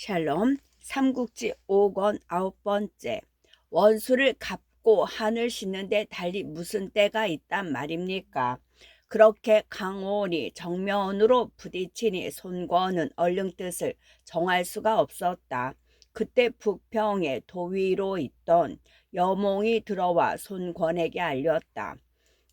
샬롬. 삼국지 5권 9번째. 원수를 갚고 한을 싣는데 달리 무슨 때가 있단 말입니까? 그렇게 강원이 정면으로 부딪히니 손권은 얼른 뜻을 정할 수가 없었다. 그때 북평에 도위로 있던 여몽이 들어와 손권에게 알렸다.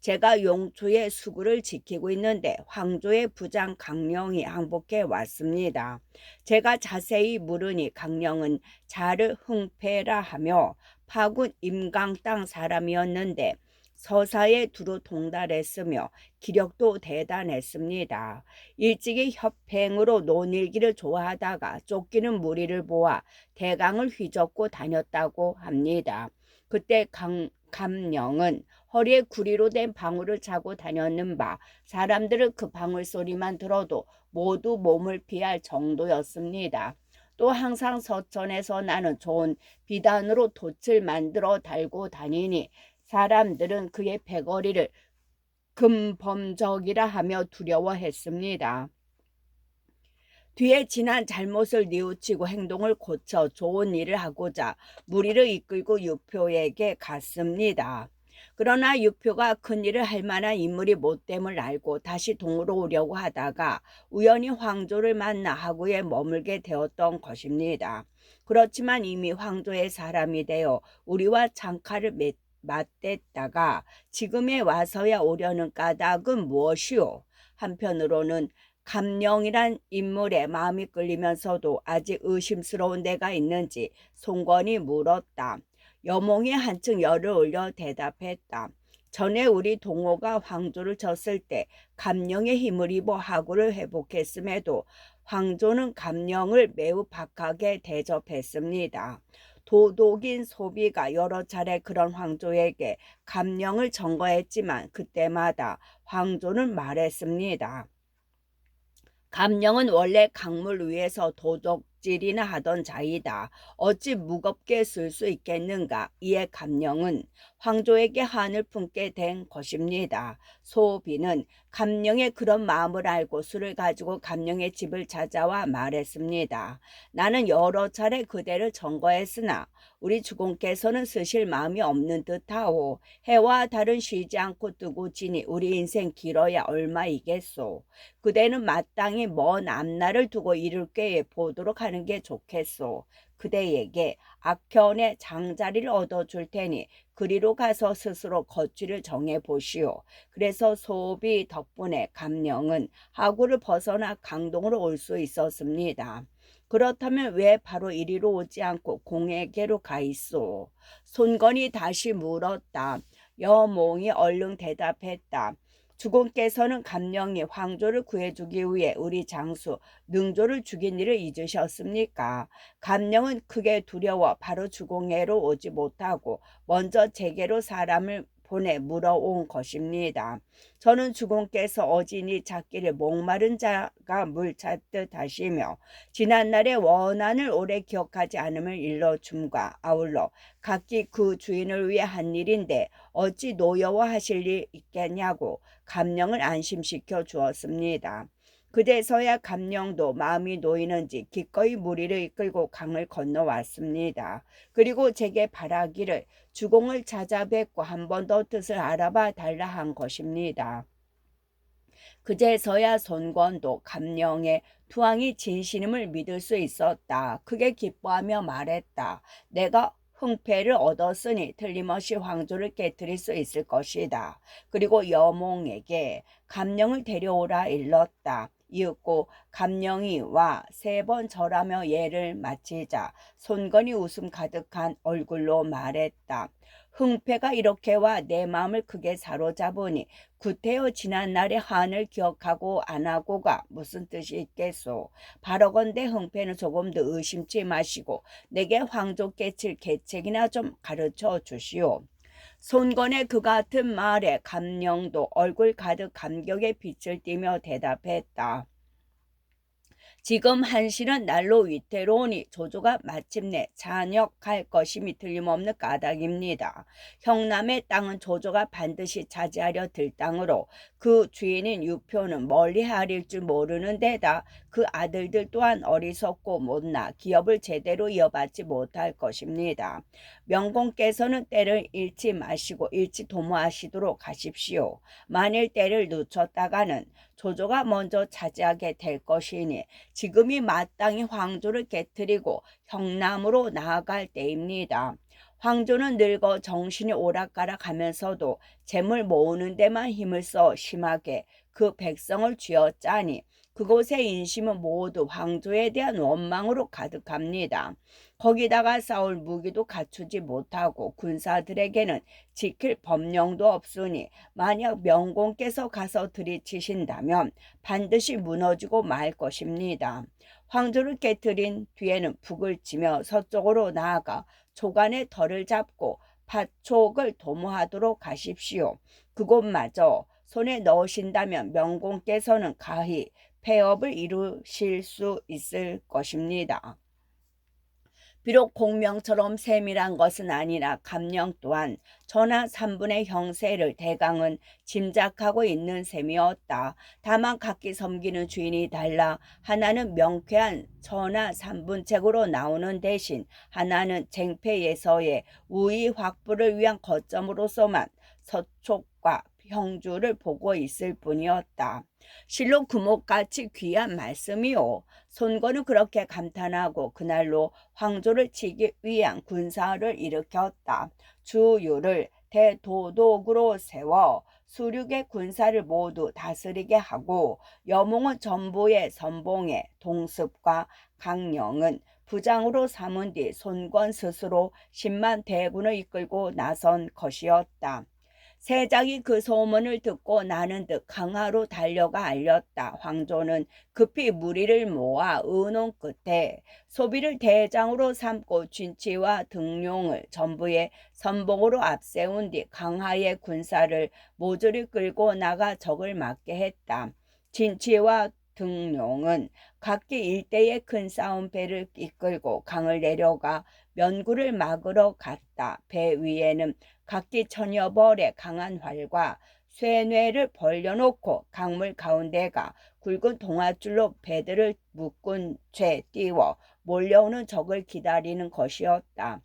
제가 용초의 수구를 지키고 있는데 황조의 부장 강령이 항복해 왔습니다. 제가 자세히 물으니 강령은 자르 흥패라 하며 파군 임강 땅 사람이었는데 서사에 두루 동달했으며 기력도 대단했습니다. 일찍이 협행으로 논일기를 좋아하다가 쫓기는 무리를 보아 대강을 휘젓고 다녔다고 합니다. 그때 감령은 허리에 구리로 된 방울을 차고 다녔는 바 사람들은 그 방울 소리만 들어도 모두 몸을 피할 정도였습니다. 또 항상 서천에서 나는 좋은 비단으로 돛을 만들어 달고 다니니 사람들은 그의 패거리를 금범적이라 하며 두려워했습니다. 뒤에 지난 잘못을 뉘우치고 행동을 고쳐 좋은 일을 하고자 무리를 이끌고 유표에게 갔습니다. 그러나 유표가 큰일을 할 만한 인물이 못됨을 알고 다시 동으로 오려고 하다가 우연히 황조를 만나 하구에 머물게 되었던 것입니다. 그렇지만 이미 황조의 사람이 되어 우리와 창칼을 맞댔다가 지금에 와서야 오려는 까닭은 무엇이오? 한편으로는 감령이란 인물에 마음이 끌리면서도 아직 의심스러운 데가 있는지 송건이 물었다. 여몽이 한층 열을 올려 대답했다. 전에 우리 동호가 황조를 쳤을 때 감령의 힘을 입어 하구를 회복했음에도 황조는 감령을 매우 박하게 대접했습니다. 도독인 소비가 여러 차례 그런 황조에게 감령을 전거했지만 그때마다 황조는 말했습니다. 감령은 원래 강물 위에서 도적질이나 하던 자이다. 어찌 무겁게 쓸 수 있겠는가? 이에 감령은 황조에게 한을 품게 된 것입니다. 소비는 감령의 그런 마음을 알고 술을 가지고 감령의 집을 찾아와 말했습니다. 나는 여러 차례 그대를 전거했으나 우리 주공께서는 쓰실 마음이 없는 듯하오. 해와 달은 쉬지 않고 뜨고 지니 우리 인생 길어야 얼마이겠소. 그대는 마땅히 먼 앞날을 두고 이룰 꾀에 보도록 하는 게 좋겠소. 그대에게 악현의 장자리를 얻어줄 테니 그리로 가서 스스로 거취를 정해보시오. 그래서 소비 덕분에 감령은 하구를 벗어나 강동으로 올 수 있었습니다. 그렇다면 왜 바로 이리로 오지 않고 공에게로 가 있소? 손건이 다시 물었다. 여몽이 얼른 대답했다. 주공께서는 감령이 황조를 구해주기 위해 우리 장수 능조를 죽인 일을 잊으셨습니까? 감령은 크게 두려워 바로 주공에로 오지 못하고 먼저 제게로 사람을 보내 물어온 것입니다. 저는 주공께서 어진이 찾기를 목마른 자가 물 찾듯 하시며 지난날의 원한을 오래 기억하지 않음을 일러줌과 아울러 각기 그 주인을 위해 한 일인데 어찌 노여워하실 일 있겠냐고 감령을 안심시켜 주었습니다. 그제서야 감령도 마음이 놓이는지 기꺼이 무리를 이끌고 강을 건너왔습니다. 그리고 제게 바라기를 주공을 찾아뵙고 한 번 더 뜻을 알아봐 달라 한 것입니다. 그제서야 손권도 감령의 투항이 진실임을 믿을 수 있었다. 크게 기뻐하며 말했다. 내가 흥패를 얻었으니 틀림없이 황조를 깨뜨릴 수 있을 것이다. 그리고 여몽에게 감령을 데려오라 일렀다. 이윽고 감령이 와 3번 절하며 예를 마치자 손건이 웃음 가득한 얼굴로 말했다. 흥패가 이렇게 와 내 마음을 크게 사로잡으니 구태여 지난날의 한을 기억하고 안 하고가 무슨 뜻이 있겠소. 바로건대 흥패는 조금 더 의심치 마시고 내게 황조 깨칠 계책이나 좀 가르쳐 주시오. 손건의 그 같은 말에 감령도 얼굴 가득 감격의 빛을 띠며 대답했다. 지금 한실은 날로 위태로우니 조조가 마침내 잔역할 것임이 틀림없는 까닭입니다. 형남의 땅은 조조가 반드시 차지하려 들 땅으로 그 주인인 유표는 멀리 하릴 줄 모르는 데다 그 아들들 또한 어리석고 못나 기업을 제대로 이어받지 못할 것입니다. 명공께서는 때를 잃지 마시고 일찍 도모하시도록 하십시오. 만일 때를 늦췄다가는 조조가 먼저 차지하게 될 것이니 지금이 마땅히 황조를 깨뜨리고 형남으로 나아갈 때입니다. 황조는 늙어 정신이 오락가락하면서도 재물 모으는 데만 힘을 써 심하게 그 백성을 쥐어짜니 그곳의 인심은 모두 황조에 대한 원망으로 가득합니다. 거기다가 싸울 무기도 갖추지 못하고 군사들에게는 지킬 법령도 없으니 만약 명공께서 가서 들이치신다면 반드시 무너지고 말 것입니다. 황조를 깨뜨린 뒤에는 북을 치며 서쪽으로 나아가 조간의 털을 잡고 파촉을 도모하도록 하십시오. 그곳마저 손에 넣으신다면 명공께서는 가히 폐업을 이루실 수 있을 것입니다. 비록 공명처럼 세밀한 것은 아니라 감령 또한 전하 3분의 형세를 대강은 짐작하고 있는 셈이었다. 다만 각기 섬기는 주인이 달라 하나는 명쾌한 전하 3분책으로 나오는 대신 하나는 쟁패예서의 우위 확보를 위한 거점으로서만 서촉과 형주를 보고 있을 뿐이었다. 실로 금옥같이 귀한 말씀이요. 손권은 그렇게 감탄하고 그날로 황조를 치기 위한 군사를 일으켰다. 주유를 대도독으로 세워 수륙의 군사를 모두 다스리게 하고 여몽은 전부의 선봉에 동습과 강령은 부장으로 삼은 뒤 손권 스스로 10만 대군을 이끌고 나선 것이었다. 세작이 그 소문을 듣고 나는 듯 강화로 달려가 알렸다. 황조는 급히 무리를 모아 의논 끝에 소비를 대장으로 삼고 진치와 등용을 전부의 선봉으로 앞세운 뒤 강하의 군사를 모조리 끌고 나가 적을 맞게 했다. 진치와 등용은 각기 일대의 큰 싸움배를 이끌고 강을 내려가 면구를 막으러 갔다. 배 위에는 각기 천여 벌의 강한 활과 쇠뇌를 벌려놓고 강물 가운데가 굵은 동아줄로 배들을 묶은 채 띄워 몰려오는 적을 기다리는 것이었다.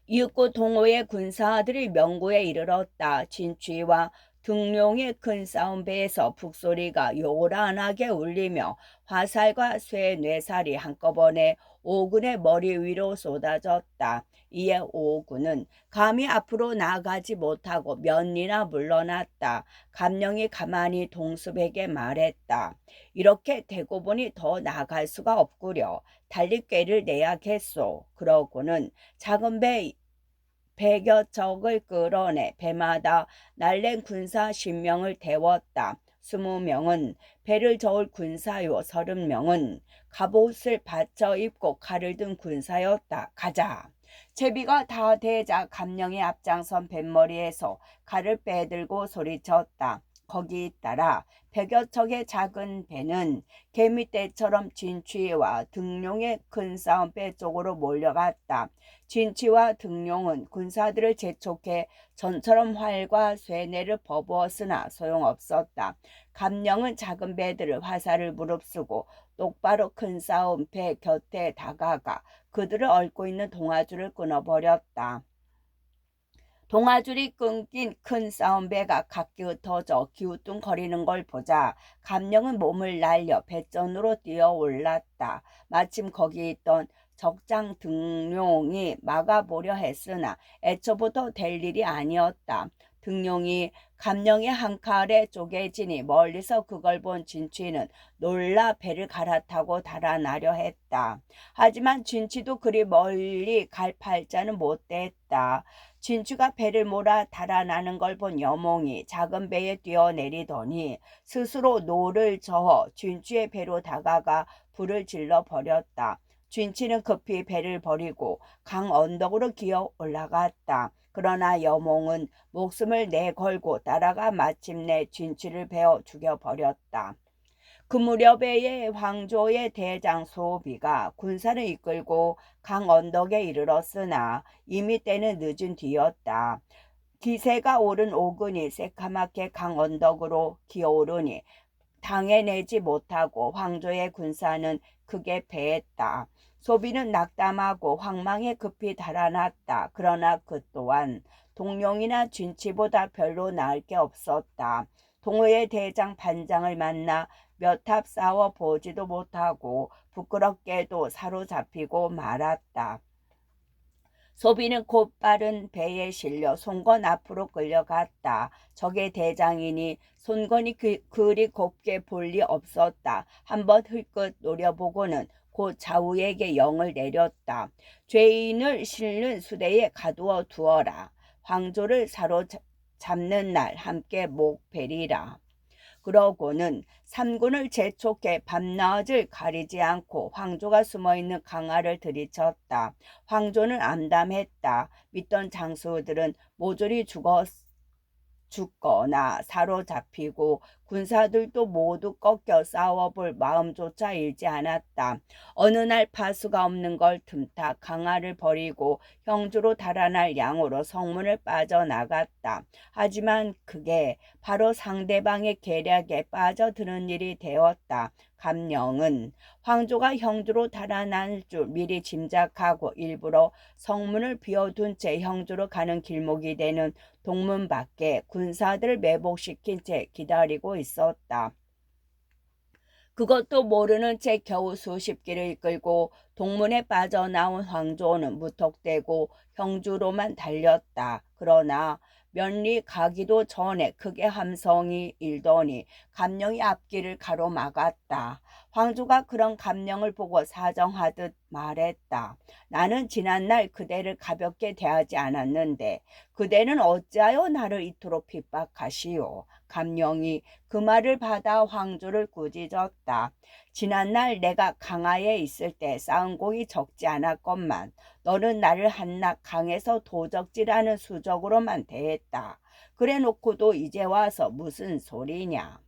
이윽고 동호의 군사들이 명구에 이르렀다. 진취와 등룡의 큰 싸움배에서 북소리가 요란하게 울리며 화살과 쇠 뇌살이 한꺼번에 오군의 머리 위로 쏟아졌다. 이에 오군은 감히 앞으로 나아가지 못하고 면이나 물러났다. 감령이 가만히 동습에게 말했다. 이렇게 되고 보니 더 나아갈 수가 없구려. 달리 꾀를 내야겠소. 그러고는 작은 배 100여 척을 끌어내 배마다 날랜 군사 10명을 태웠다. 20명은 배를 저을 군사요 30명은 갑옷을 받쳐 입고 칼을 든 군사였다. 가자. 제비가 다 되자 감령의 앞장선 뱃머리에서 칼을 빼들고 소리쳤다. 거기 따라 100여 척의 작은 배는 개미떼처럼 진취와 등룡의 큰 싸움배 쪽으로 몰려갔다. 진취와 등룡은 군사들을 재촉해 전처럼 활과 쇠뇌를 퍼부었으나 소용없었다. 감령은 작은 배들을 화살을 무릅쓰고 똑바로 큰 싸움 배 곁에 다가가 그들을 얽고 있는 동아줄을 끊어버렸다. 동아줄이 끊긴 큰 싸움배가 각기 흩어져 기우뚱거리는 걸 보자 감령은 몸을 날려 배전으로 뛰어 올랐다. 마침 거기 있던 적장 등룡이 막아보려 했으나 애초부터 될 일이 아니었다. 등룡이 감령의 한 칼에 쪼개지니 멀리서 그걸 본 진취는 놀라 배를 갈아타고 달아나려 했다. 하지만 진취도 그리 멀리 갈 팔자는 못 됐다. 진취가 배를 몰아 달아나는 걸 본 여몽이 작은 배에 뛰어내리더니 스스로 노를 저어 진취의 배로 다가가 불을 질러 버렸다. 진취는 급히 배를 버리고 강 언덕으로 기어 올라갔다. 그러나 여몽은 목숨을 내걸고 따라가 마침내 진취를 베어 죽여버렸다. 그 무렵에 황조의 대장 소비가 군사를 이끌고 강 언덕에 이르렀으나 이미 때는 늦은 뒤였다. 기세가 오른 오군이 새카맣게 강 언덕으로 기어오르니 당해내지 못하고 황조의 군사는 크게 패했다. 소비는 낙담하고 황망에 급히 달아났다. 그러나 그 또한 동룡이나 진치보다 별로 나을 게 없었다. 동호의 대장 반장을 만나 몇 합 싸워 보지도 못하고 부끄럽게도 사로잡히고 말았다. 소비는 곧바른 배에 실려 손권 앞으로 끌려갔다. 적의 대장이니 손권이 그리 곱게 볼 리 없었다. 한번 흘끗 노려보고는 곧 좌우에게 영을 내렸다. 죄인을 실는 수대에 가두어 두어라. 황조를 사로잡는 날 함께 목베리라. 그러고는 삼군을 재촉해 밤낮을 가리지 않고 황조가 숨어있는 강화를 들이쳤다. 황조는 암담했다. 믿던 장수들은 모조리 죽거나 사로잡히고 군사들도 모두 꺾여 싸워볼 마음조차 일지 않았다. 어느 날 파수가 없는 걸 틈타 강화를 버리고 형주로 달아날 양으로 성문을 빠져나갔다. 하지만 그게 바로 상대방의 계략에 빠져드는 일이 되었다. 감령은 황조가 형주로 달아날 줄 미리 짐작하고 일부러 성문을 비워둔 채 형주로 가는 길목이 되는 동문 밖에 군사들을 매복시킨 채 기다리고 있었다. 그것도 모르는 채 겨우 수십 길을 이끌고 동문에 빠져나온 황조는 무턱대고 형주로만 달렸다. 그러나 몇 리 가기도 전에 크게 함성이 일더니 감령이 앞길을 가로막았다. 황조가 그런 감령을 보고 사정하듯 말했다. 나는 지난날 그대를 가볍게 대하지 않았는데 그대는 어찌하여 나를 이토록 핍박하시오. 감령이 그 말을 받아 황조를 꾸짖었다. 지난날 내가 강하에 있을 때 쌓은 곡이 적지 않았건만 너는 나를 한낱 강에서 도적질하는 수적으로만 대했다. 그래놓고도 이제 와서 무슨 소리냐.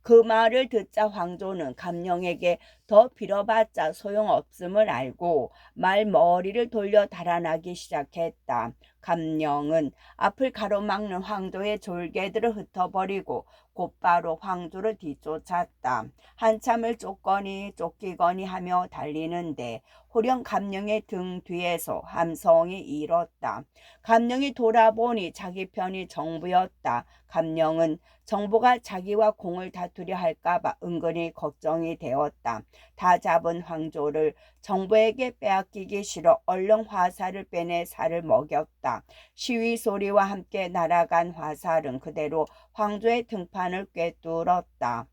그 말을 듣자 황조는 감령에게 더 빌어봤자 소용없음을 알고 말머리를 돌려 달아나기 시작했다. 감령은 앞을 가로막는 황조의 졸개들을 흩어버리고 곧바로 황조를 뒤쫓았다. 한참을 쫓기거니 하며 달리는데 호령 감령의 등 뒤에서 함성이 일었다. 감령이 돌아보니 자기 편이 정부였다. 감령은 정보가 자기와 공을 다투려 할까봐 은근히 걱정이 되었다. 다 잡은 황조를 정보에게 빼앗기기 싫어 얼른 화살을 빼내 살을 먹였다. 시위 소리와 함께 날아간 화살은 그대로 황조의 등판을 꿰뚫었다.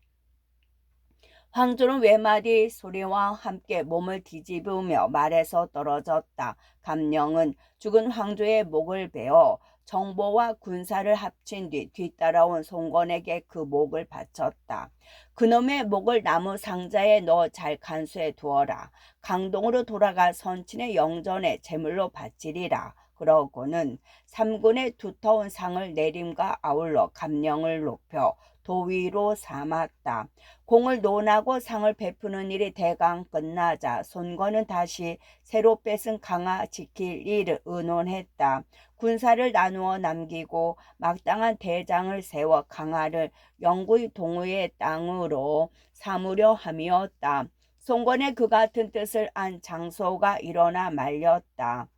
황조는 외마디 소리와 함께 몸을 뒤집으며 말에서 떨어졌다. 감령은 죽은 황조의 목을 베어 정보와 군사를 합친 뒤 뒤따라온 송건에게 그 목을 바쳤다. 그놈의 목을 나무 상자에 넣어 잘 간수해 두어라. 강동으로 돌아가 선친의 영전에 제물로 바치리라. 그러고는 삼군의 두터운 상을 내림과 아울러 감령을 높여 도위로 삼았다. 공을 논하고 상을 베푸는 일이 대강 끝나자 손권은 다시 새로 뺏은 강화 지킬 일을 의논했다. 군사를 나누어 남기고 막당한 대장을 세워 강화를 영구히 동우의 땅으로 삼으려 함이었다. 손권의 그 같은 뜻을 안 장소가 일어나 말렸다.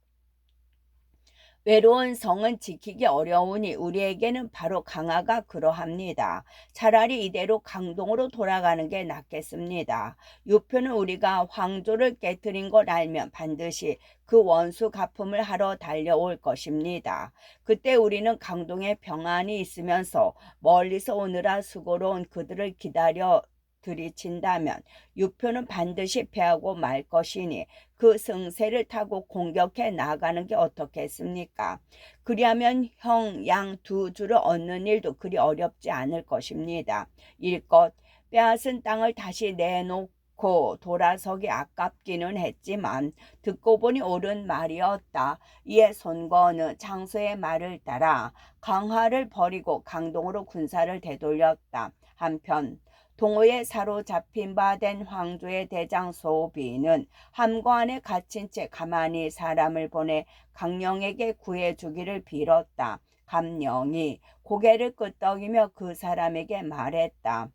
외로운 성은 지키기 어려우니 우리에게는 바로 강화가 그러합니다. 차라리 이대로 강동으로 돌아가는 게 낫겠습니다. 유표는 우리가 황조를 깨뜨린 걸 알면 반드시 그 원수 갚음을 하러 달려올 것입니다. 그때 우리는 강동에 평안이 있으면서 멀리서 오느라 수고로운 그들을 기다려 들이친다면 유표는 반드시 패하고 말 것이니 그 승세를 타고 공격해 나가는 게 어떻겠습니까? 그리하면 형, 양 두 주를 얻는 일도 그리 어렵지 않을 것입니다. 일껏 빼앗은 땅을 다시 내놓고 돌아서기 아깝기는 했지만 듣고 보니 옳은 말이었다. 이에 손권은 장소의 말을 따라 강화를 버리고 강동으로 군사를 되돌렸다. 한편 동호에 사로잡힌 바 된 황조의 대장 소비는 함과 안에 갇힌 채 가만히 사람을 보내 강령에게 구해주기를 빌었다. 감령이 고개를 끄덕이며 그 사람에게 말했다.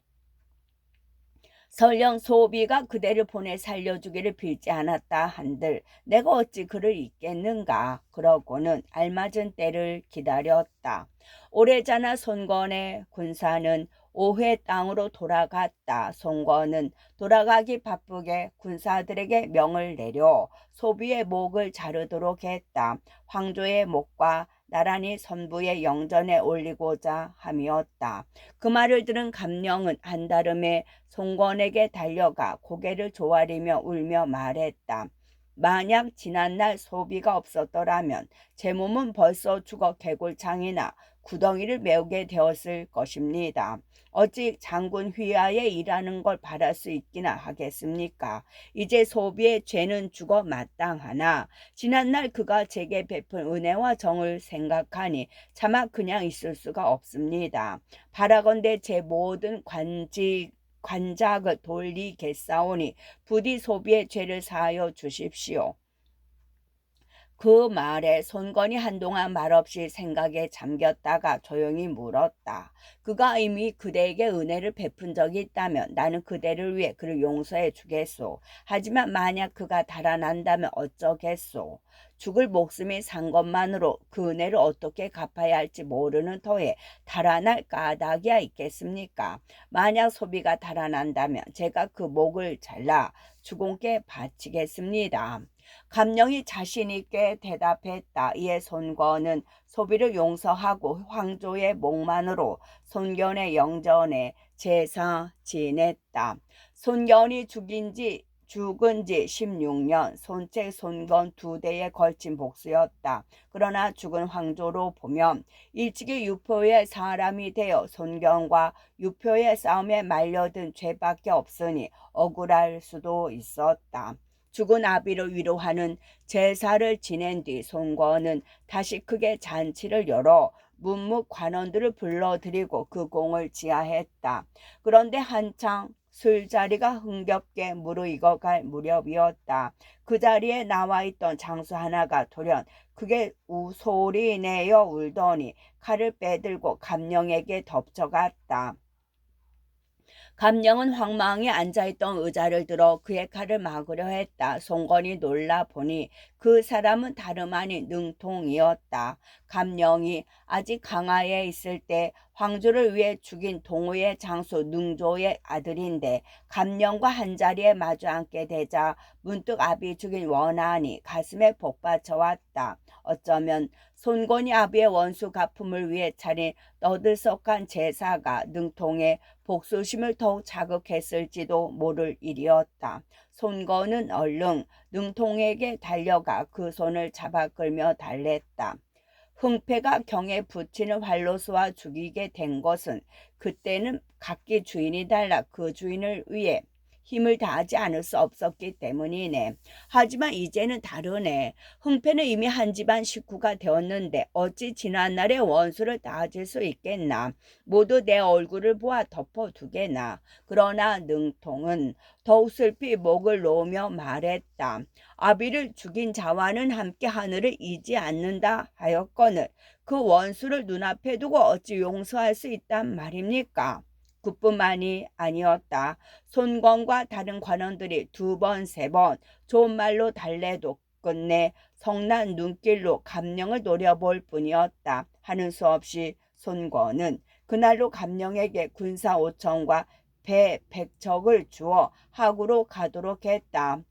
설령 소비가 그대를 보내 살려주기를 빌지 않았다 한들 내가 어찌 그를 잊겠는가. 그러고는 알맞은 때를 기다렸다. 오래전에 손권의 군사는 오회 땅으로 돌아갔다. 손권은 돌아가기 바쁘게 군사들에게 명을 내려 소비의 목을 자르도록 했다. 황조의 목과 나란히 선부의 영전에 올리고자 함이었다. 그 말을 들은 감령은 한달음에 송건에게 달려가 고개를 조아리며 울며 말했다. 만약 지난날 소비가 없었더라면 제 몸은 벌써 죽어 개골창이나 구덩이를 메우게 되었을 것입니다. 어찌 장군 휘하에 일하는 걸 바랄 수 있기나 하겠습니까? 이제 소비의 죄는 죽어 마땅하나 지난날 그가 제게 베푼 은혜와 정을 생각하니 차마 그냥 있을 수가 없습니다. 바라건대 제 모든 관작을 돌리겠사오니 부디 소비의 죄를 사하여 주십시오. 그 말에 손건이 한동안 말없이 생각에 잠겼다가 조용히 물었다. 그가 이미 그대에게 은혜를 베푼 적이 있다면 나는 그대를 위해 그를 용서해 주겠소. 하지만 만약 그가 달아난다면 어쩌겠소. 죽을 목숨이 산 것만으로 그 은혜를 어떻게 갚아야 할지 모르는 터에 달아날 까닭이야 있겠습니까? 만약 소비가 달아난다면 제가 그 목을 잘라 주공께 바치겠습니다. 감령이 자신있게 대답했다. 이에 손권은 소비를 용서하고 황조의 목만으로 손견의 영전에 제사 지냈다. 손견이 죽은 지 16년, 손책 손건 두 대에 걸친 복수였다. 그러나 죽은 황조로 보면 일찍이 유표의 사람이 되어 손견과 유표의 싸움에 말려든 죄밖에 없으니 억울할 수도 있었다. 죽은 아비를 위로하는 제사를 지낸 뒤 손권은 다시 크게 잔치를 열어 문무 관원들을 불러들이고 그 공을 지하했다. 그런데 한창 술자리가 흥겹게 무르익어갈 무렵이었다. 그 자리에 나와있던 장수 하나가 돌연 크게 우소리 내어 울더니 칼을 빼들고 감령에게 덮쳐갔다. 감령은 황망히 앉아있던 의자를 들어 그의 칼을 막으려 했다. 송건이 놀라 보니 그 사람은 다름 아닌 능통이었다. 감령이 아직 강하에 있을 때 황조를 위해 죽인 동우의 장수 능조의 아들인데 감령과 한자리에 마주 앉게 되자 문득 아비 죽인 원한이 가슴에 복받쳐왔다. 어쩌면 손권이 아비의 원수 갚음을 위해 차린 떠들썩한 제사가 능통의 복수심을 더욱 자극했을지도 모를 일이었다. 손건은 얼른 능통에게 달려가 그 손을 잡아 끌며 달랬다. 흥패가 경에 붙이는 활로 쏘아 죽이게 된 것은 그때는 각기 주인이 달라 그 주인을 위해 힘을 다하지 않을 수 없었기 때문이네. 하지만 이제는 다르네. 흥패는 이미 한 집안 식구가 되었는데 어찌 지난날의 원수를 다질 수 있겠나. 모두 내 얼굴을 보아 덮어두게나. 그러나 능통은 더욱 슬피 목을 놓으며 말했다. 아비를 죽인 자와는 함께 하늘을 이지 않는다 하였거늘 그 원수를 눈앞에 두고 어찌 용서할 수 있단 말입니까? 그뿐만이 아니었다. 손권과 다른 관원들이 두 번, 세 번 좋은 말로 달래도 끝내 성난 눈길로 감령을 노려볼 뿐이었다. 하는 수 없이 손권은 그날로 감령에게 군사 5천과 배 100척을 주어 하구로 가도록 했다.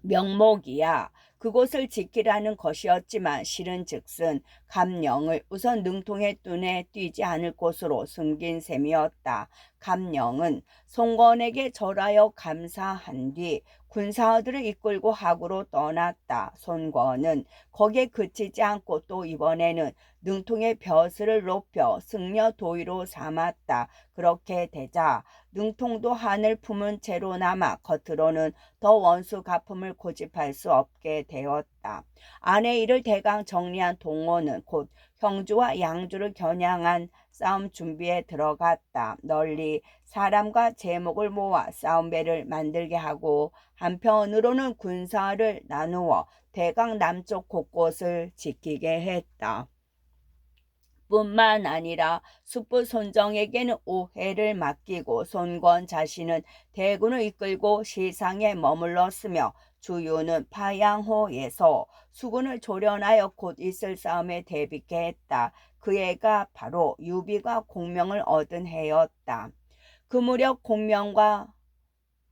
명목이야. 그곳을 지키라는 것이었지만 실은즉슨 감령을 우선 능통의 눈에 띄지 않을 곳으로 숨긴 셈이었다. 감령은 송건에게 절하여 감사한 뒤 군사들을 이끌고 하구로 떠났다. 손권은 거기에 그치지 않고 또 이번에는 능통의 벼슬을 높여 승려 도의로 삼았다. 그렇게 되자 능통도 한을 품은 채로 남아 겉으로는 더 원수 갚음을 고집할 수 없게 되었다. 아내 일을 대강 정리한 동호는 곧 형주와 양주를 겨냥한 싸움 준비에 들어갔다. 널리 사람과 제목을 모아 싸움배를 만들게 하고 한편으로는 군사를 나누어 대강 남쪽 곳곳을 지키게 했다. 뿐만 아니라 숙부 손정에게는 오해를 맡기고 손권 자신은 대군을 이끌고 시상에 머물렀으며 주유는 파양호에서 수군을 조련하여 곧 있을 싸움에 대비케 했다. 그 해가 바로 유비가 공명을 얻은 해였다. 그 무렵 공명과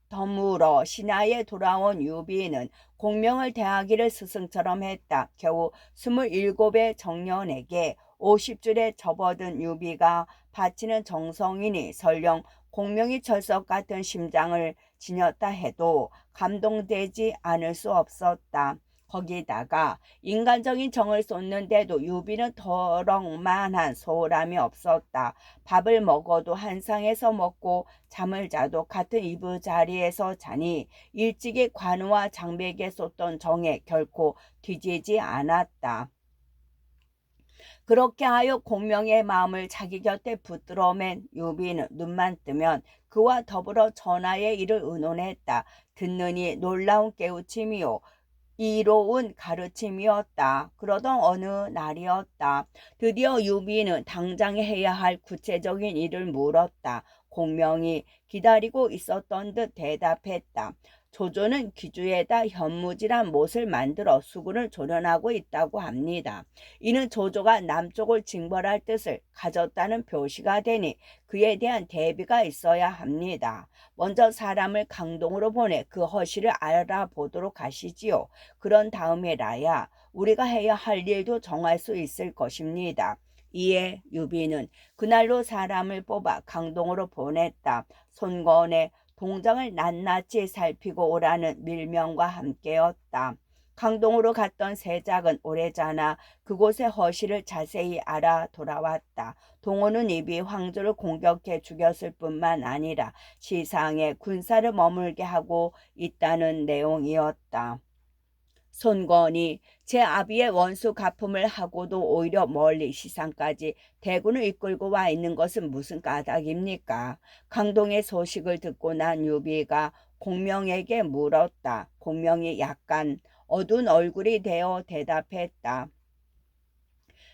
더불어 신하에 돌아온 유비는 공명을 대하기를 스승처럼 했다. 겨우 27의 정년에게 50줄에 접어든 유비가 바치는 정성이니 설령 공명이 철석 같은 심장을 지녔다 해도 감동되지 않을 수 없었다. 거기다가 인간적인 정을 쏟는데도 유비는 더럭만한 소홀함이 없었다. 밥을 먹어도 한 상에서 먹고 잠을 자도 같은 이부자리에서 자니 일찍이 관우와 장백에 쏟던 정에 결코 뒤지지 않았다. 그렇게 하여 공명의 마음을 자기 곁에 붙들어맨 유비는 눈만 뜨면 그와 더불어 전하의 일을 의논했다. 듣느니 놀라운 깨우침이요 이로운 가르침이었다. 그러던 어느 날이었다. 드디어 유비는 당장에 해야 할 구체적인 일을 물었다. 공명이 기다리고 있었던 듯 대답했다. 조조는 기주에다 현무지란 못을 만들어 수군을 조련하고 있다고 합니다. 이는 조조가 남쪽을 징벌할 뜻을 가졌다는 표시가 되니 그에 대한 대비가 있어야 합니다. 먼저 사람을 강동으로 보내 그 허실을 알아보도록 하시지요. 그런 다음에라야 우리가 해야 할 일도 정할 수 있을 것입니다. 이에 유비는 그날로 사람을 뽑아 강동으로 보냈다. 손권의 동장을 낱낱이 살피고 오라는 밀명과 함께였다. 강동으로 갔던 세작은 오래전에 그곳의 허실을 자세히 알아 돌아왔다. 동호는 이비 황조를 공격해 죽였을 뿐만 아니라 시상에 군사를 머물게 하고 있다는 내용이었다. 손권이 제 아비의 원수 가품을 하고도 오히려 멀리 시상까지 대군을 이끌고 와 있는 것은 무슨 까닭입니까? 강동의 소식을 듣고 난 유비가 공명에게 물었다. 공명이 약간 어두운 얼굴이 되어 대답했다.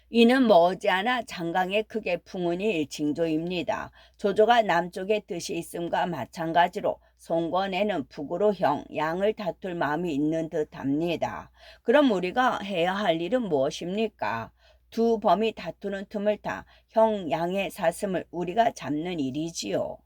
이는 머지않아 장강에 크게 풍운이 일 징조입니다. 조조가 남쪽에 뜻이 있음과 마찬가지로 송권에는 북으로 양을 다툴 마음이 있는 듯합니다. 그럼 우리가 해야 할 일은 무엇입니까? 두 범이 다투는 틈을 타 양의 사슴을 우리가 잡는 일이지요.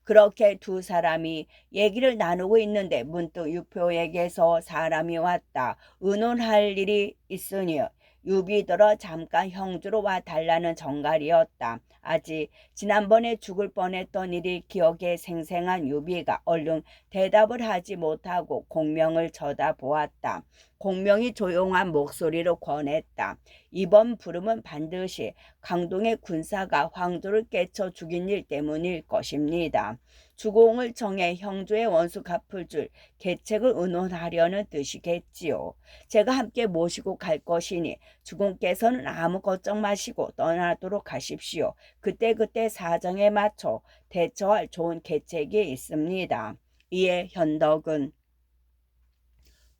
그렇게 두 사람이 얘기를 나누고 있는데 문득 유표에게서 사람이 왔다. 의논할 일이 있으니 유비들어 잠깐 형주로 와 달라는 정갈이었다. 아직 지난번에 죽을 뻔했던 일이 기억에 생생한 유비가 얼른 대답을 하지 못하고 공명을 쳐다보았다. 공명이 조용한 목소리로 권했다. 이번 부름은 반드시 강동의 군사가 황조를 깨쳐 죽인 일 때문일 것입니다. 주공을 정해 형조의 원수 갚을 줄 계책을 의논하려는 뜻이겠지요. 제가 함께 모시고 갈 것이니 주공께서는 아무 걱정 마시고 떠나도록 하십시오. 그때그때 사정에 맞춰 대처할 좋은 계책이 있습니다. 이에 현덕은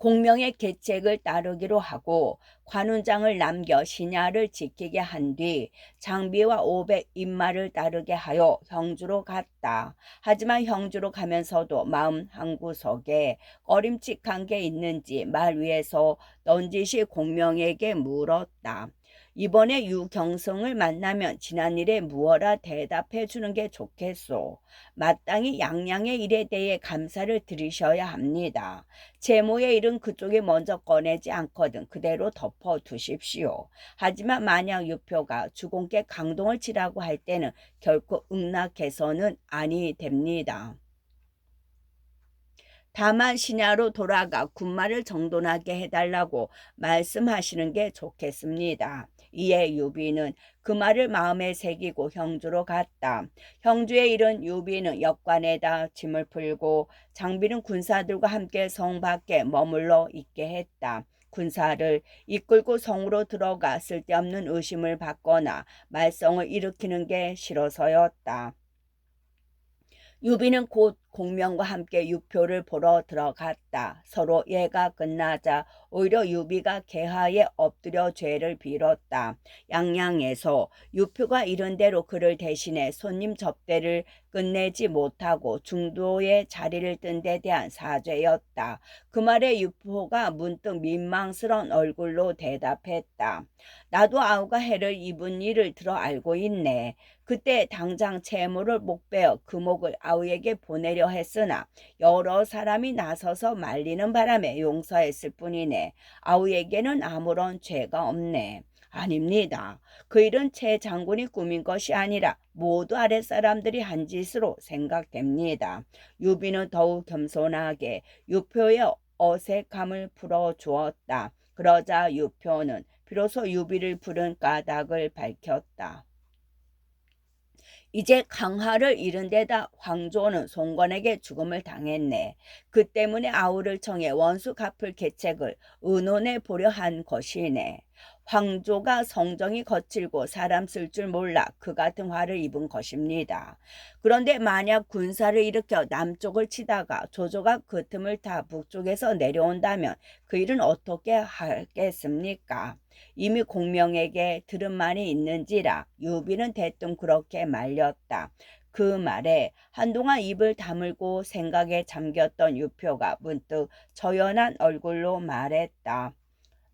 공명의 계책을 따르기로 하고 관운장을 남겨 신하를 지키게 한 뒤 장비와 500 인마를 따르게 하여 형주로 갔다. 하지만 형주로 가면서도 마음 한구석에 꺼림칙한 게 있는지 말 위에서 넌지시 공명에게 물었다. 이번에 유경성을 만나면 지난 일에 무어라 대답해 주는 게 좋겠소. 마땅히 양양의 일에 대해 감사를 드리셔야 합니다. 제모의 일은 그쪽이 먼저 꺼내지 않거든 그대로 덮어두십시오. 하지만 만약 유표가 주공께 강동을 치라고 할 때는 결코 응낙해서는 아니 됩니다. 다만 신하로 돌아가 군마를 정돈하게 해달라고 말씀하시는 게 좋겠습니다. 이에 유비는 그 말을 마음에 새기고 형주로 갔다. 형주의 일은 유비는 역관에다 짐을 풀고 장비는 군사들과 함께 성 밖에 머물러 있게 했다. 군사를 이끌고 성으로 들어가 쓸데없는 의심을 받거나 말썽을 일으키는 게 싫어서였다. 유비는 곧 공명과 함께 유표를 보러 들어갔다. 서로 예가 끝나자 오히려 유비가 궤하에 엎드려 죄를 빌었다. 양양에서 유표가 이른 대로 그를 대신해 손님 접대를 끝내지 못하고 중도에 자리를 뜬 데 대한 사죄였다. 그 말에 유표가 문득 민망스러운 얼굴로 대답했다. 나도 아우가 해를 입은 일을 들어 알고 있네. 그때 당장 채무를 목베어 금옥을 아우에게 보내려 했으나 여러 사람이 나서서 말리는 바람에 용서했을 뿐이네. 아우에게는 아무런 죄가 없네. 아닙니다. 그 일은 최 장군이 꾸민 것이 아니라 모두 아랫사람들이 한 짓으로 생각됩니다. 유비는 더욱 겸손하게 유표의 어색함을 풀어주었다. 그러자 유표는 비로소 유비를 부른 까닭을 밝혔다. 이제 강하를 잃은 데다 황조는 송건에게 죽음을 당했네. 그 때문에 아우를 청해 원수 갚을 계책을 의논해 보려 한 것이네. 황조가 성정이 거칠고 사람 쓸 줄 몰라 그 같은 화를 입은 것입니다. 그런데 만약 군사를 일으켜 남쪽을 치다가 조조가 그 틈을 타 북쪽에서 내려온다면 그 일은 어떻게 하겠습니까? 이미 공명에게 들은 말이 있는지라 유비는 대뜸 그렇게 말렸다. 그 말에 한동안 입을 다물고 생각에 잠겼던 유표가 문득 저연한 얼굴로 말했다.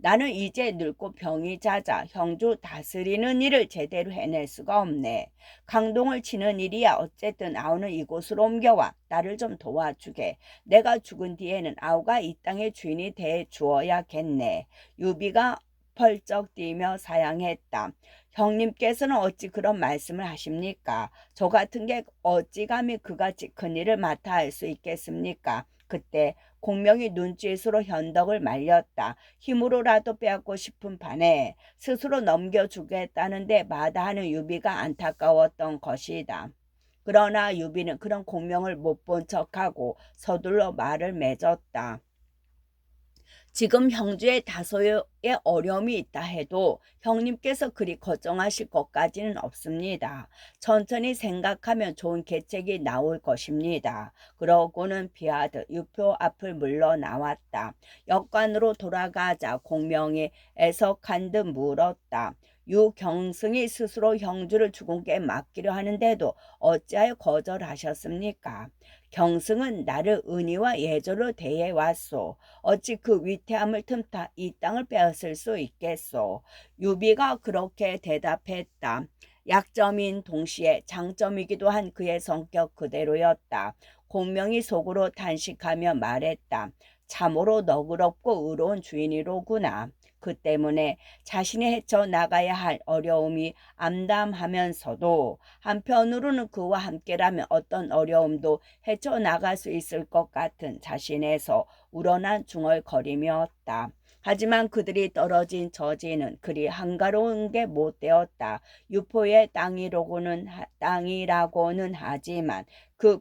나는 이제 늙고 병이 잦아 형주 다스리는 일을 제대로 해낼 수가 없네. 강동을 치는 일이야 어쨌든 아우는 이곳으로 옮겨와 나를 좀 도와주게. 내가 죽은 뒤에는 아우가 이 땅의 주인이 돼 주어야겠네. 유비가 펄쩍 뛰며 사양했다. 형님께서는 어찌 그런 말씀을 하십니까? 저 같은 게 어찌 감히 그같이 큰일을 맡아 할 수 있겠습니까? 그때 공명이 눈짓으로 현덕을 말렸다. 힘으로라도 빼앗고 싶은 판에 스스로 넘겨주겠다는데 마다하는 유비가 안타까웠던 것이다. 그러나 유비는 그런 공명을 못 본 척하고 서둘러 말을 맺었다. 지금 형주의 다소의 어려움이 있다 해도 형님께서 그리 걱정하실 것까지는 없습니다. 천천히 생각하면 좋은 계책이 나올 것입니다. 그러고는 비하듯 유표 앞을 물러나왔다. 역관으로 돌아가자 공명이 애석한 듯 물었다. 유경승이 스스로 형주를 죽음께 맡기려 하는데도 어찌하여 거절하셨습니까? 경승은 나를 은희와 예절로 대해왔소. 어찌 그 위태함을 틈타 이 땅을 빼앗을 수 있겠소. 유비가 그렇게 대답했다. 약점인 동시에 장점이기도 한 그의 성격 그대로였다. 공명이 속으로 탄식하며 말했다. 참으로 너그럽고 의로운 주인이로구나. 그 때문에 자신이 헤쳐나가야 할 어려움이 암담하면서도 한편으로는 그와 함께라면 어떤 어려움도 헤쳐나갈 수 있을 것 같은 자신에서 우러난 중얼거림이었다. 하지만 그들이 떨어진 저지는 그리 한가로운 게 못 되었다. 유포의 땅이라고는 하지만 그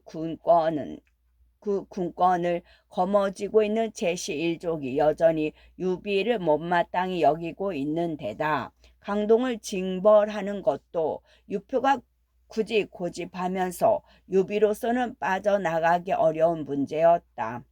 군권을 거머쥐고 있는 제시1족이 여전히 유비를 못마땅히 여기고 있는 데다 강동을 징벌하는 것도 유표가 굳이 고집하면서 유비로서는 빠져나가기 어려운 문제였다.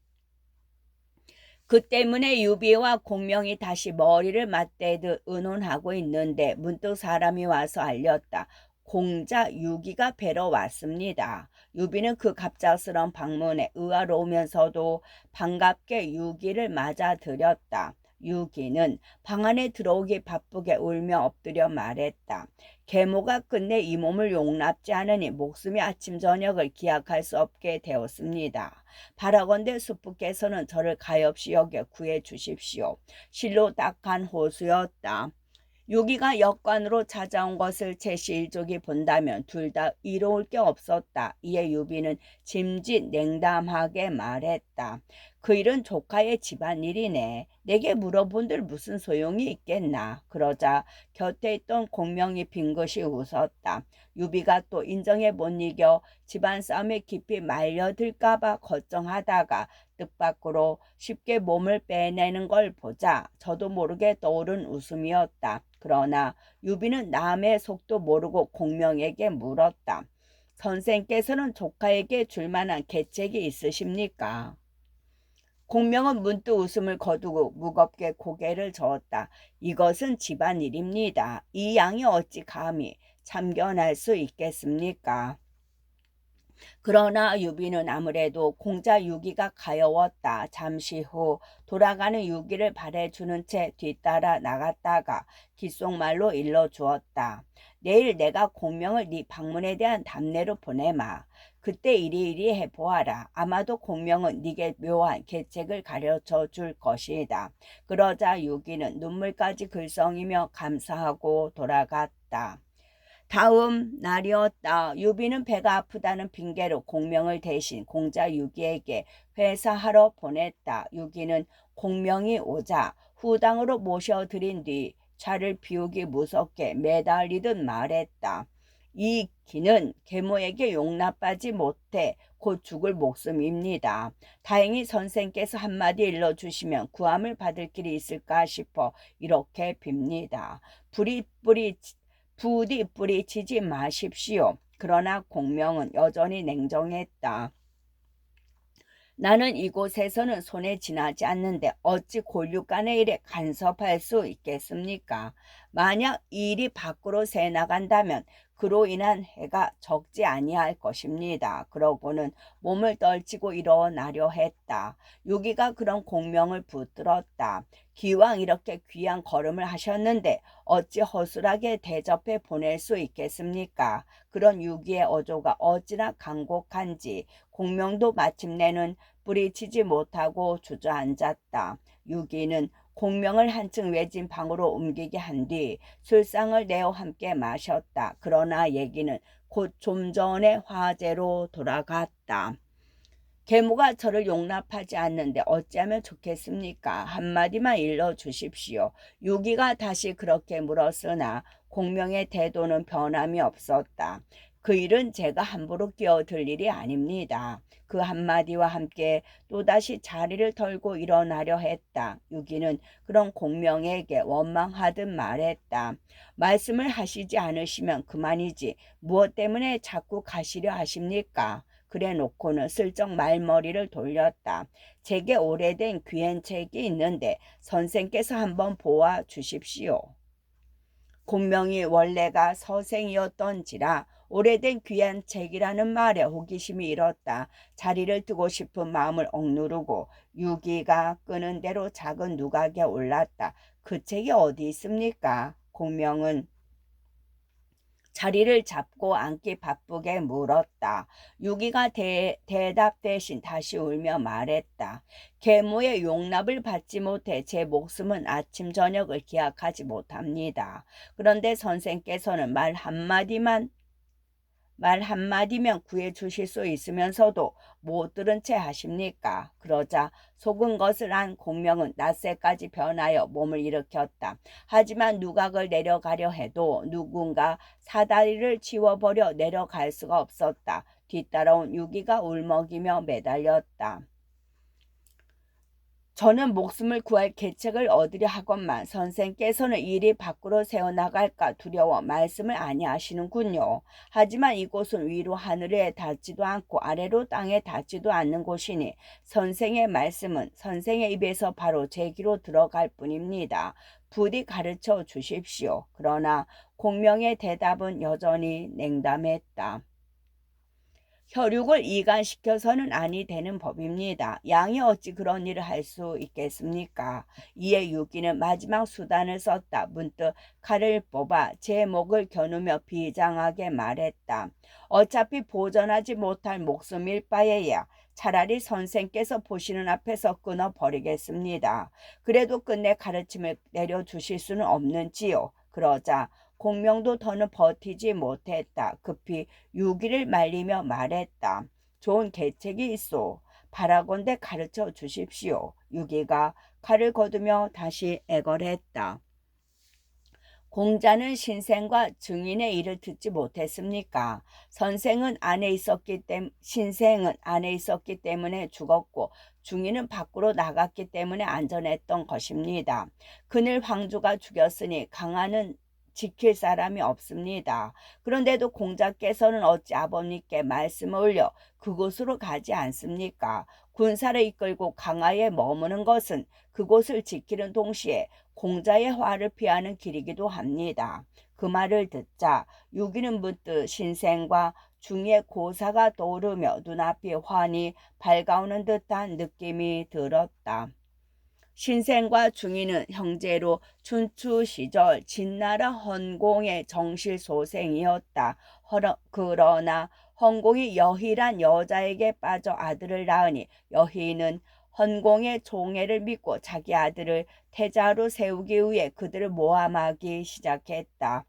그 때문에 유비와 공명이 다시 머리를 맞대듯 의논하고 있는데 문득 사람이 와서 알렸다. 공자 유기가 뵈러 왔습니다. 유비는 그 갑작스러운 방문에 의아로우면서도 반갑게 유기를 맞아들였다. 유기는 방 안에 들어오기 바쁘게 울며 엎드려 말했다. 계모가 끝내 이 몸을 용납지 않으니 목숨이 아침 저녁을 기약할 수 없게 되었습니다. 바라건대 수부께서는 저를 가엾이 여겨 구해 주십시오. 실로 딱한 호수였다. 유기가 역관으로 찾아온 것을 제시1족이 본다면 둘 다 이로울 게 없었다. 이에 유비는 짐짓 냉담하게 말했다. 그 일은 조카의 집안일이네. 내게 물어본들 무슨 소용이 있겠나. 그러자 곁에 있던 공명이 빙긋이 웃었다. 유비가 또 인정에 못 이겨 집안 싸움에 깊이 말려들까봐 걱정하다가 뜻밖으로 쉽게 몸을 빼내는 걸 보자 저도 모르게 떠오른 웃음이었다. 그러나 유비는 남의 속도 모르고 공명에게 물었다. 선생께서는 조카에게 줄 만한 계책이 있으십니까? 공명은 문득 웃음을 거두고 무겁게 고개를 저었다. 이것은 집안일입니다. 이 양이 어찌 감히 참견할 수 있겠습니까? 그러나 유비는 아무래도 공자 유기가 가여웠다. 잠시 후 돌아가는 유기를 발해주는 채 뒤따라 나갔다가 귓속말로 일러주었다. 내일 내가 공명을 네 방문에 대한 답례로 보내마. 그때 이리이리 해보아라. 아마도 공명은 네게 묘한 계책을 가르쳐 줄 것이다. 그러자 유기는 눈물까지 글썽이며 감사하고 돌아갔다. 다음 날이었다. 유비는 배가 아프다는 핑계로 공명을 대신 공자 유기에게 회사하러 보냈다. 유기는 공명이 오자 후당으로 모셔들인 뒤 차를 비우기 무섭게 매달리듯 말했다. 이 기는 계모에게 용납하지 못해 곧 죽을 목숨입니다. 다행히 선생께서 한마디 일러주시면 구함을 받을 길이 있을까 싶어 이렇게 빕니다. 부디 뿌리치지 마십시오. 그러나 공명은 여전히 냉정했다. 나는 이곳에서는 손에 지나지 않는데 어찌 골육간의 일에 간섭할 수 있겠습니까? 만약 이 일이 밖으로 새 나간다면 그로 인한 해가 적지 아니할 것입니다. 그러고는 몸을 떨치고 일어나려 했다. 유기가 그런 공명을 붙들었다. 기왕 이렇게 귀한 걸음을 하셨는데 어찌 허술하게 대접해 보낼 수 있겠습니까? 그런 유기의 어조가 어찌나 간곡한지 공명도 마침내는 뿌리치지 못하고 주저앉았다. 유기는 공명을 한층 외진 방으로 옮기게 한 뒤 술상을 내어 함께 마셨다. 그러나 얘기는 곧 좀 전의 화제로 돌아갔다. 계모가 저를 용납하지 않는데 어찌하면 좋겠습니까? 한마디만 일러주십시오. 유기가 다시 그렇게 물었으나 공명의 태도는 변함이 없었다. 그 일은 제가 함부로 끼어들 일이 아닙니다. 그 한마디와 함께 또다시 자리를 털고 일어나려 했다. 유기는 그런 공명에게 원망하듯 말했다. 말씀을 하시지 않으시면 그만이지 무엇 때문에 자꾸 가시려 하십니까? 그래 놓고는 슬쩍 말머리를 돌렸다. 제게 오래된 귀한책이 있는데 선생께서 한번 보아 주십시오. 공명이 원래가 서생이었던지라 오래된 귀한 책이라는 말에 호기심이 일었다. 자리를 뜨고 싶은 마음을 억누르고 유기가 끄는 대로 작은 누각에 올랐다. 그 책이 어디 있습니까? 공명은 자리를 잡고 앉기 바쁘게 물었다. 유기가 대답 대신 다시 울며 말했다. 계모의 용납을 받지 못해 제 목숨은 아침 저녁을 기약하지 못합니다. 그런데 선생께서는 말 한마디면 구해주실 수 있으면서도 못 들은 채 하십니까? 그러자 속은 것을 안 공명은 낯새까지 변하여 몸을 일으켰다. 하지만 누각을 내려가려 해도 누군가 사다리를 치워버려 내려갈 수가 없었다. 뒤따라온 유기가 울먹이며 매달렸다. 저는 목숨을 구할 계책을 얻으려 하건만 선생께서는 일이 밖으로 새어나갈까 두려워 말씀을 아니하시는군요. 하지만 이곳은 위로 하늘에 닿지도 않고 아래로 땅에 닿지도 않는 곳이니 선생의 말씀은 선생의 입에서 바로 제 귀로 들어갈 뿐입니다. 부디 가르쳐 주십시오. 그러나 공명의 대답은 여전히 냉담했다. 혈육을 이간시켜서는 아니 되는 법입니다. 양이 어찌 그런 일을 할 수 있겠습니까? 이에 유기는 마지막 수단을 썼다. 문득 칼을 뽑아 제 목을 겨누며 비장하게 말했다. 어차피 보전하지 못할 목숨일 바에야 차라리 선생께서 보시는 앞에서 끊어버리겠습니다. 그래도 끝내 가르침을 내려주실 수는 없는지요. 그러자 공명도 더는 버티지 못했다. 급히 유기를 말리며 말했다. 좋은 계책이 있소. 바라건대 가르쳐 주십시오. 유기가 칼을 거두며 다시 애걸했다. 공자는 신생과 증인의 일을 듣지 못했습니까? 신생은 안에 있었기 때문에 죽었고 중인은 밖으로 나갔기 때문에 안전했던 것입니다. 그늘 황주가 죽였으니 강하는 지킬 사람이 없습니다. 그런데도 공자께서는 어찌 아버님께 말씀을 올려 그곳으로 가지 않습니까? 군사를 이끌고 강화에 머무는 것은 그곳을 지키는 동시에 공자의 화를 피하는 길이기도 합니다. 그 말을 듣자 유기는 문득 신생과 중의 고사가 떠오르며 눈앞이 환히 밝아오는 듯한 느낌이 들었다. 신생과 중이는 형제로 춘추 시절 진나라 헌공의 정실소생이었다. 그러나 헌공이 여희란 여자에게 빠져 아들을 낳으니 여희는 헌공의 종애를 믿고 자기 아들을 태자로 세우기 위해 그들을 모함하기 시작했다.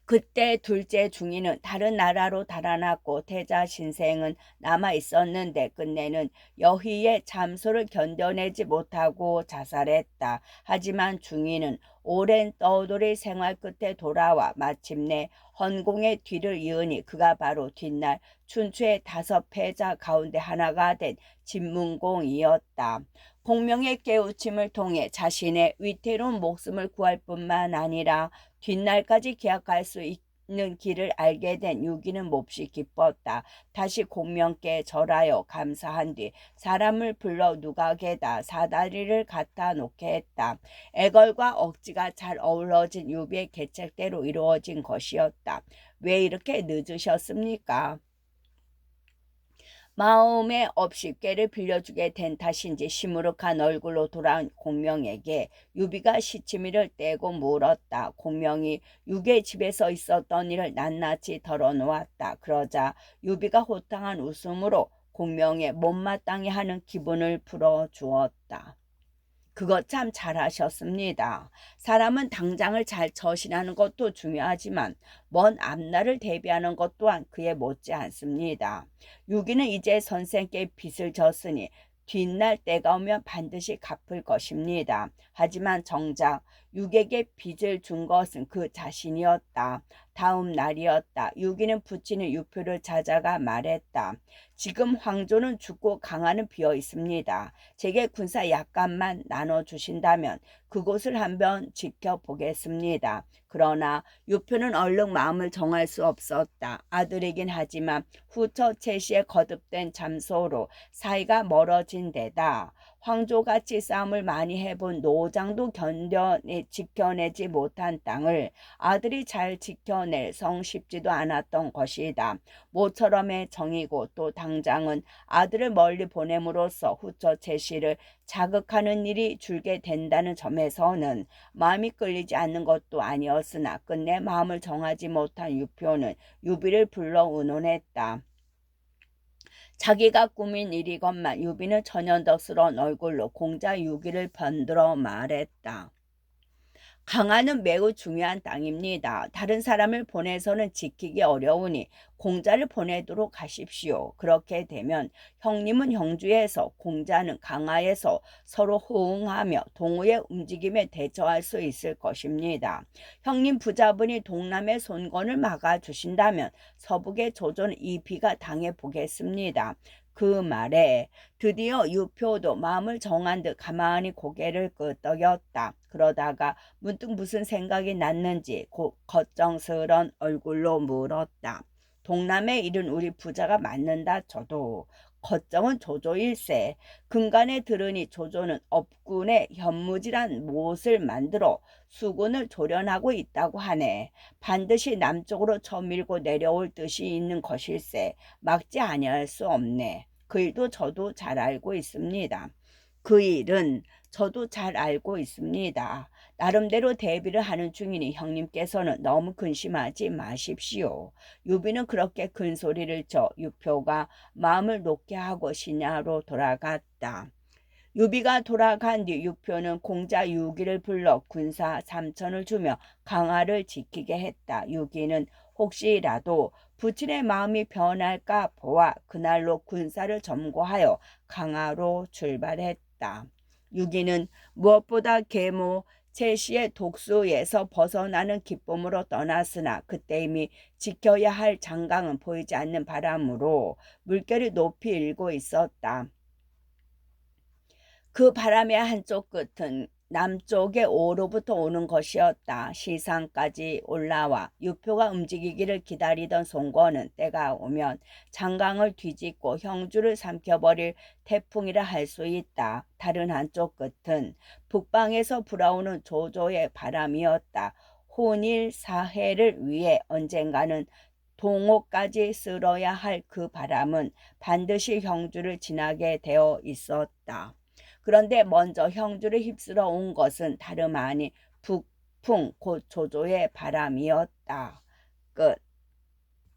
그때 둘째 중이는 다른 나라로 달아났고 태자 신생은 남아 있었는데 끝내는 여희의 잠소를 견뎌내지 못하고 자살했다. 하지만 중이는 오랜 떠돌이 생활 끝에 돌아와 마침내 헌공의 뒤를 이으니 그가 바로 뒷날 춘추의 5패자 가운데 하나가 된 진문공이었다. 공명의 깨우침을 통해 자신의 위태로운 목숨을 구할 뿐만 아니라 뒷날까지 기약할 수 있는 길을 알게 된 유기는 몹시 기뻤다. 다시 공명께 절하여 감사한 뒤 사람을 불러 누각에다 사다리를 갖다 놓게 했다. 애걸과 억지가 잘 어우러진 유비의 계책대로 이루어진 것이었다. 왜 이렇게 늦으셨습니까? 마음에 없이 꾀를 빌려주게 된 탓인지 시무룩한 얼굴로 돌아온 공명에게 유비가 시치미를 떼고 물었다. 공명이 유비의 집에서 있었던 일을 낱낱이 털어놓았다. 그러자 유비가 호탕한 웃음으로 공명의 못마땅해 하는 기분을 풀어주었다. 그거 참 잘하셨습니다. 사람은 당장을 잘 처신하는 것도 중요하지만 먼 앞날을 대비하는 것 또한 그에 못지 않습니다. 유기는 이제 선생께 빚을 졌으니 뒷날 때가 오면 반드시 갚을 것입니다. 하지만 정작 유에게 빚을 준 것은 그 자신이었다. 다음 날이었다. 유기는 부친인 유표를 찾아가 말했다. 지금 황조는 죽고 강화는 비어 있습니다. 제게 군사 약간만 나눠주신다면 그곳을 한번 지켜보겠습니다. 그러나 유표는 얼른 마음을 정할 수 없었다. 아들이긴 하지만 후처 채시에 거듭된 잠소로 사이가 멀어진 데다 황조같이 싸움을 많이 해본 노장도 지켜내지 못한 땅을 아들이 잘 지켜낼 성 쉽지도 않았던 것이다. 모처럼의 정이고 또 당장은 아들을 멀리 보냄으로써 후처 채시를 자극하는 일이 줄게 된다는 점에서는 마음이 끌리지 않는 것도 아니었으나 끝내 마음을 정하지 못한 유표는 유비를 불러 의논했다. 자기가 꾸민 일이건만 유비는 천연덕스러운 얼굴로 공자 유기를 편들어 말했다. 강화는 매우 중요한 땅입니다. 다른 사람을 보내서는 지키기 어려우니 공자를 보내도록 하십시오. 그렇게 되면 형님은 형주에서 공자는 강화에서 서로 호응하며 동우의 움직임에 대처할 수 있을 것입니다. 형님 부자분이 동남의 손권을 막아주신다면 서북의 조조는 이피가 당해보겠습니다. 그 말에 드디어 유표도 마음을 정한 듯 가만히 고개를 끄덕였다. 그러다가 문득 무슨 생각이 났는지 걱정스런 얼굴로 물었다. 동남에 이른 우리 부자가 맞는다 쳐도 걱정은 조조일세. 근간에 들으니 조조는 업군에 현무지란 못을 만들어 수군을 조련하고 있다고 하네. 반드시 남쪽으로 쳐밀고 내려올 뜻이 있는 것일세. 막지 아니할 수 없네. 그 일도 저도 잘 알고 있습니다. 그 일은 저도 잘 알고 있습니다. 나름대로 대비를 하는 중이니 형님께서는 너무 근심하지 마십시오. 유비는 그렇게 큰 소리를 쳐 유표가 마음을 놓게 하고 신야로 돌아갔다. 유비가 돌아간 뒤 유표는 공자 유기를 불러 군사 3천을 주며 강화를 지키게 했다. 유기는 혹시라도 부친의 마음이 변할까 보아 그날로 군사를 점거하여 강화로 출발했다. 유기는 무엇보다 계모 채시의 독수에서 벗어나는 기쁨으로 떠났으나 그때 이미 지켜야 할 장강은 보이지 않는 바람으로 물결이 높이 일고 있었다. 그 바람의 한쪽 끝은 남쪽의 오로부터 오는 것이었다. 시상까지 올라와 유표가 움직이기를 기다리던 송건은 때가 오면 장강을 뒤집고 형주를 삼켜버릴 태풍이라 할 수 있다. 다른 한쪽 끝은 북방에서 불어오는 조조의 바람이었다. 혼일 사해를 위해 언젠가는 동호까지 쓸어야 할 그 바람은 반드시 형주를 지나게 되어 있었다. 그런데 먼저 형주를 휩쓸어 온 것은 다름 아닌 북풍 곧 조조의 바람이었다. 끝.